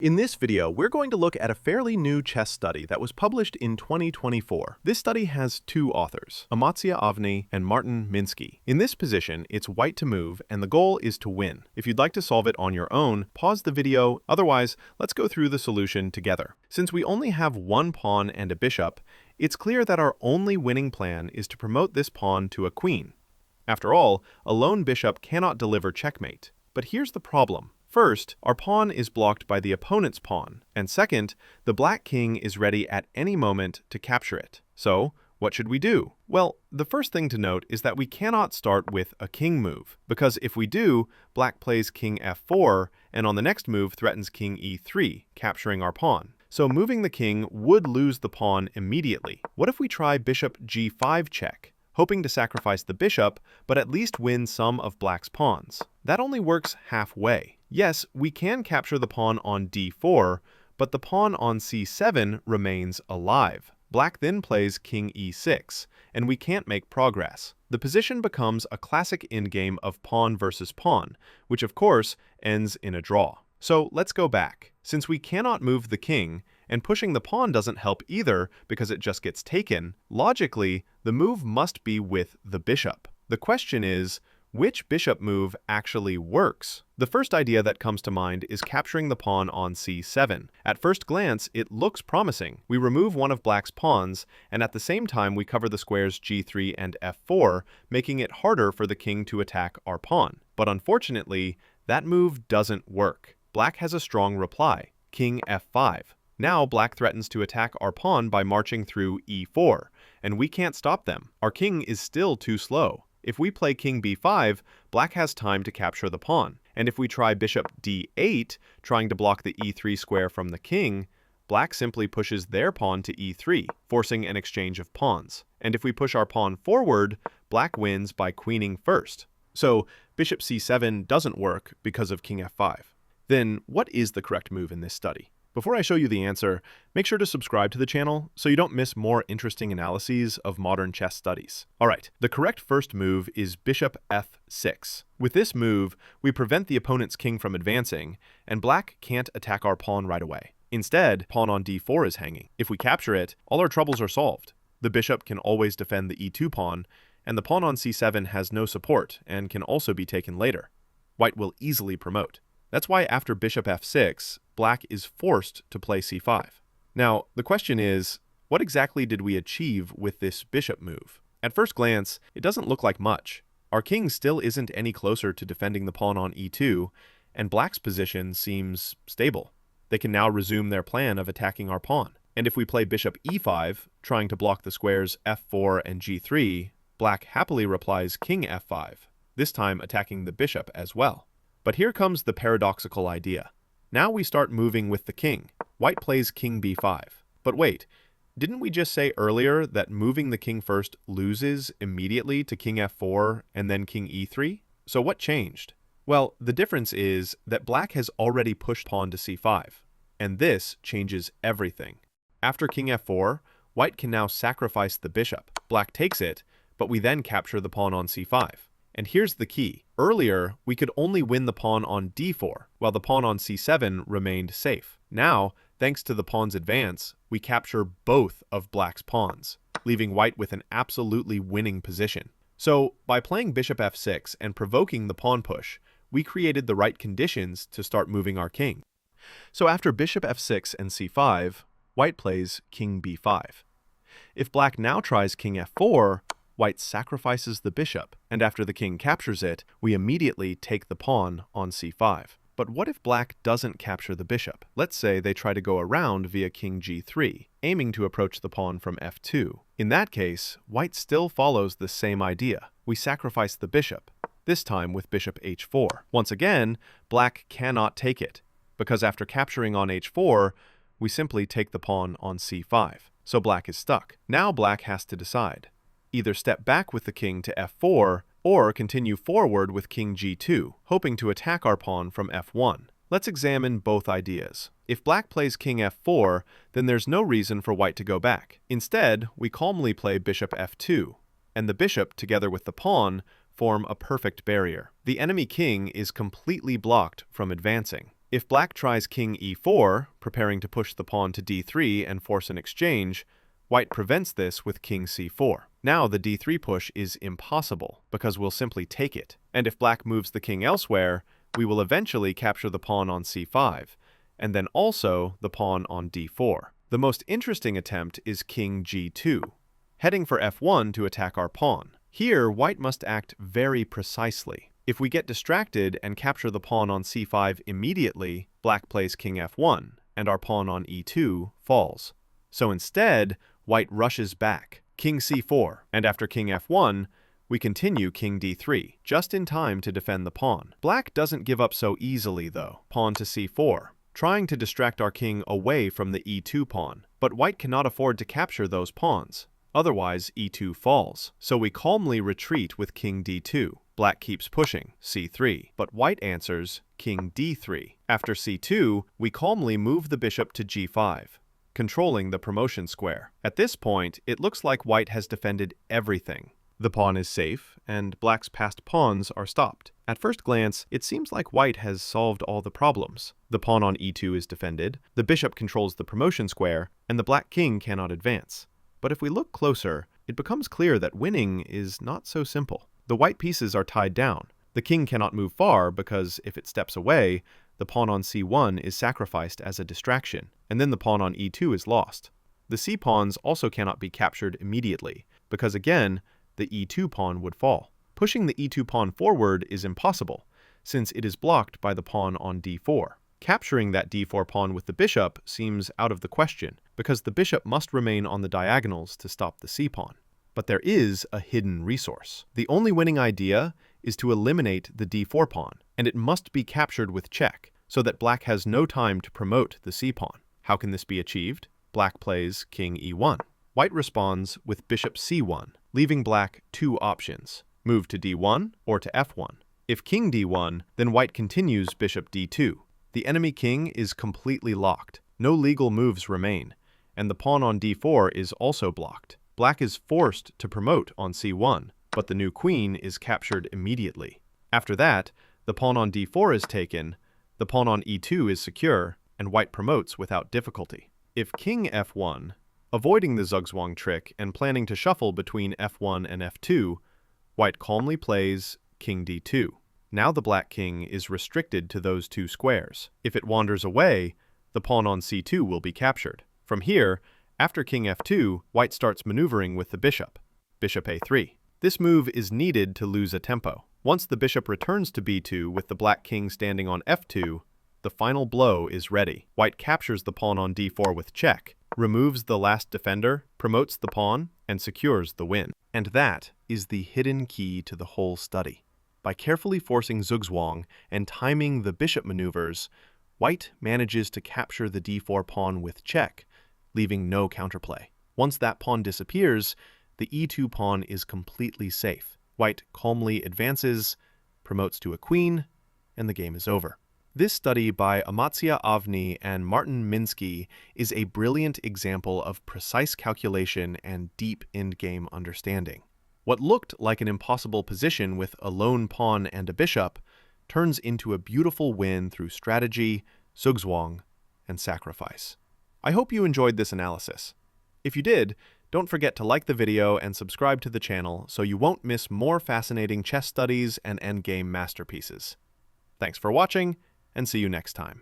In this video, we're going to look at a fairly new chess study that was published in 2024. This study has two authors, Amatsia Avni and Martin Minsky. In this position, it's white to move, and the goal is to win. If you'd like to solve it on your own, pause the video. Otherwise, let's go through the solution together. Since we only have one pawn and a bishop, it's clear that our only winning plan is to promote this pawn to a queen. After all, a lone bishop cannot deliver checkmate. But here's the problem. First, our pawn is blocked by the opponent's pawn, and second, the black king is ready at any moment to capture it. So, what should we do? Well, the first thing to note is that we cannot start with a king move, because if we do, black plays king f4, and on the next move threatens king e3, capturing our pawn. So moving the king would lose the pawn immediately. What if we try bishop g5 check? Hoping to sacrifice the bishop, but at least win some of black's pawns. That only works halfway. Yes, we can capture the pawn on d4, but the pawn on c7 remains alive. Black then plays king e6, and we can't make progress. The position becomes a classic endgame of pawn versus pawn, which of course ends in a draw. So let's go back. Since we cannot move the king, and pushing the pawn doesn't help either because it just gets taken, logically, the move must be with the bishop. The question is, which bishop move actually works? The first idea that comes to mind is capturing the pawn on c7. At first glance, it looks promising. We remove one of black's pawns, and at the same time we cover the squares g3 and f4, making it harder for the king to attack our pawn. But unfortunately, that move doesn't work. Black has a strong reply, king f5. Now black threatens to attack our pawn by marching through e4, and we can't stop them. Our king is still too slow. If we play king b5, black has time to capture the pawn. And if we try bishop d8, trying to block the e3 square from the king, black simply pushes their pawn to e3, forcing an exchange of pawns. And if we push our pawn forward, black wins by queening first. So bishop c7 doesn't work because of king f5. Then what is the correct move in this study? Before I show you the answer, make sure to subscribe to the channel so you don't miss more interesting analyses of modern chess studies. Alright, the correct first move is bishop f6. With this move, we prevent the opponent's king from advancing, and black can't attack our pawn right away. Instead, pawn on d4 is hanging. If we capture it, all our troubles are solved. The bishop can always defend the e2 pawn, and the pawn on c7 has no support and can also be taken later. White will easily promote. That's why after bishop f6, black is forced to play c5. Now, the question is, what exactly did we achieve with this bishop move? At first glance, it doesn't look like much. Our king still isn't any closer to defending the pawn on e2, and black's position seems stable. They can now resume their plan of attacking our pawn. And if we play bishop e5, trying to block the squares f4 and g3, black happily replies king f5, this time attacking the bishop as well. But here comes the paradoxical idea. Now we start moving with the king. White plays king b5. But wait, didn't we just say earlier that moving the king first loses immediately to king f4 and then king e3? So what changed? Well, the difference is that black has already pushed pawn to c5, and this changes everything. After king f4, white can now sacrifice the bishop. Black takes it, but we then capture the pawn on c5. And here's the key. Earlier, we could only win the pawn on d4, while the pawn on c7 remained safe. Now, thanks to the pawn's advance, we capture both of black's pawns, leaving white with an absolutely winning position. So, by playing bishop f6 and provoking the pawn push, we created the right conditions to start moving our king. So after bishop f6 and c5, white plays king b5. If black now tries king f4, white sacrifices the bishop, and after the king captures it, we immediately take the pawn on c5. But what if black doesn't capture the bishop? Let's say they try to go around via king g3, aiming to approach the pawn from f2. In that case, white still follows the same idea. We sacrifice the bishop, this time with bishop h4. Once again, black cannot take it, because after capturing on h4, we simply take the pawn on c5. So black is stuck. Now black has to decide. Either step back with the king to f4, or continue forward with king g2, hoping to attack our pawn from f1. Let's examine both ideas. If black plays king f4, then there's no reason for white to go back. Instead, we calmly play bishop f2, and the bishop, together with the pawn, form a perfect barrier. The enemy king is completely blocked from advancing. If black tries king e4, preparing to push the pawn to d3 and force an exchange, white prevents this with king c4. Now the d3 push is impossible, because we'll simply take it. And if black moves the king elsewhere, we will eventually capture the pawn on c5, and then also the pawn on d4. The most interesting attempt is king g2, heading for f1 to attack our pawn. Here, white must act very precisely. If we get distracted and capture the pawn on c5 immediately, black plays king f1, and our pawn on e2 falls. So instead, white rushes back, king c4, and after king f1, we continue king d3, just in time to defend the pawn. Black doesn't give up so easily, though. Pawn to c4, trying to distract our king away from the e2 pawn. But white cannot afford to capture those pawns. Otherwise, e2 falls. So we calmly retreat with king d2. Black keeps pushing, c3, but white answers king d3. After c2, we calmly move the bishop to g5, controlling the promotion square. At this point, it looks like white has defended everything. The pawn is safe, and black's passed pawns are stopped. At first glance, it seems like white has solved all the problems. The pawn on e2 is defended, the bishop controls the promotion square, and the black king cannot advance. But if we look closer, it becomes clear that winning is not so simple. The white pieces are tied down. The king cannot move far because if it steps away, the pawn on c1 is sacrificed as a distraction, and then the pawn on e2 is lost. The c-pawns also cannot be captured immediately, because again, the e2 pawn would fall. Pushing the e2 pawn forward is impossible, since it is blocked by the pawn on d4. Capturing that d4 pawn with the bishop seems out of the question, because the bishop must remain on the diagonals to stop the c-pawn. But there is a hidden resource. The only winning idea is to eliminate the d4 pawn, and it must be captured with check, so that black has no time to promote the c-pawn. How can this be achieved? Black plays king e1. White responds with bishop c1, leaving black two options: move to d1 or to f1. If king d1, then white continues bishop d2. The enemy king is completely locked. No legal moves remain, and the pawn on d4 is also blocked. Black is forced to promote on c1, but the new queen is captured immediately. After that, the pawn on d4 is taken, the pawn on e2 is secure, and white promotes without difficulty. If king f1, avoiding the zugzwang trick and planning to shuffle between f1 and f2, white calmly plays king d2. Now the black king is restricted to those two squares. If it wanders away, the pawn on c2 will be captured. From here, after king f2, white starts maneuvering with the bishop, bishop a3. This move is needed to lose a tempo. Once the bishop returns to b2 with the black king standing on f2, the final blow is ready. White captures the pawn on d4 with check, removes the last defender, promotes the pawn, and secures the win. And that is the hidden key to the whole study. By carefully forcing zugzwang and timing the bishop maneuvers, white manages to capture the d4 pawn with check, leaving no counterplay. Once that pawn disappears, the e2 pawn is completely safe. White calmly advances, promotes to a queen, and the game is over. This study by Amatzia Avni and Martin Minsky is a brilliant example of precise calculation and deep endgame understanding. What looked like an impossible position with a lone pawn and a bishop turns into a beautiful win through strategy, zugzwang, and sacrifice. I hope you enjoyed this analysis. If you did, don't forget to like the video and subscribe to the channel so you won't miss more fascinating chess studies and endgame masterpieces. Thanks for watching, and see you next time.